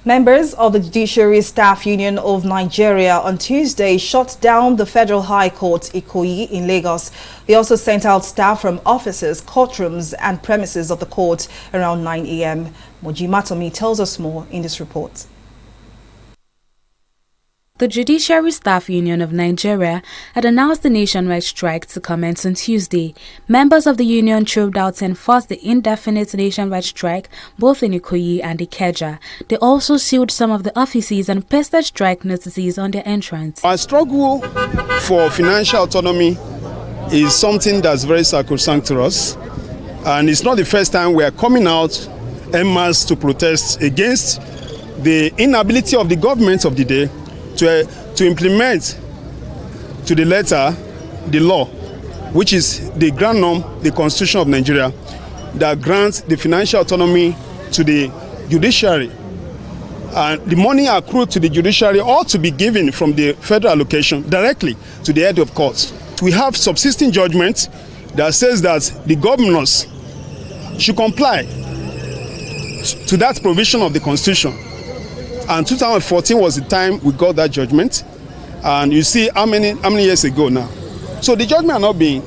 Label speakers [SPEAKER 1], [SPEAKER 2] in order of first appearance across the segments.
[SPEAKER 1] Members of the Judiciary Staff Union of Nigeria on Tuesday shut down the Federal High Court Ikoyi in Lagos. They also sent out staff from offices, courtrooms and premises of the court around 9 a.m. Moji Matomi tells us more in this report.
[SPEAKER 2] The Judiciary Staff Union of Nigeria had announced the nationwide strike to commence on Tuesday. Members of the union trooped out to enforce the indefinite nationwide strike both in Ikoyi and Ikeja. They also sealed some of the offices and pasted strike notices on their entrance.
[SPEAKER 3] Our struggle for financial autonomy is something that's very sacrosanct to us, and it's not the first time we are coming out en masse to protest against the inability of the government of the day to implement to the letter the law, which is the grand norm, the Constitution of Nigeria, that grants the financial autonomy to the judiciary. And the money accrued to the judiciary ought to be given from the federal allocation directly to the head of courts. We have subsisting judgment that says that the governors should comply to that provision of the Constitution. And 2014 was the time we got that judgment. And you see how many years ago now. So the judgment are not being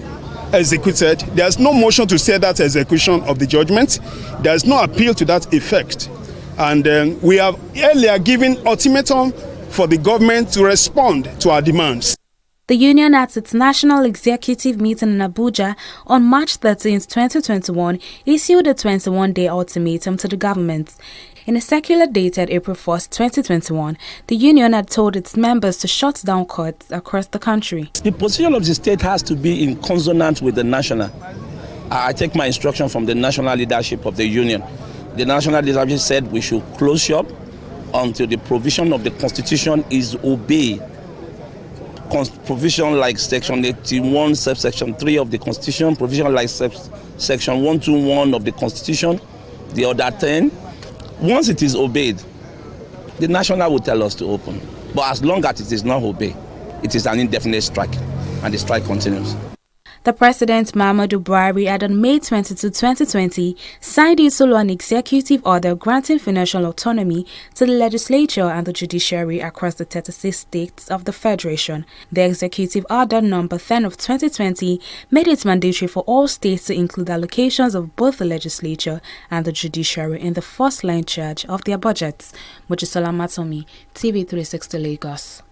[SPEAKER 3] executed. There's no motion to say that execution of the judgment. There's no appeal to that effect. And we have earlier given ultimatum for the government to respond to our demands.
[SPEAKER 2] The union at its national executive meeting in Abuja on March 13, 2021, issued a 21-day ultimatum to the government. In a circular dated April 1, 2021, the union had told its members to shut down courts across the country.
[SPEAKER 4] The position of the state has to be in consonance with the national. I take my instruction from the national leadership of the union. The national leadership said we should close shop until the provision of the Constitution is obeyed. Provision like Section 81, subsection 3 of the Constitution, provision like Section 121 of the Constitution, the other 10. Once it is obeyed, the national will tell us to open. But as long as it is not obeyed, it is an indefinite strike, and the strike continues.
[SPEAKER 2] The President, Muhammadu Buhari, had on May 22, 2020, signed into law an executive order granting financial autonomy to the legislature and the judiciary across the 36 states of the Federation. The executive order number 10 of 2020 made it mandatory for all states to include allocations of both the legislature and the judiciary in the first line charge of their budgets. Mojisola Matomi, TV 360 Lagos.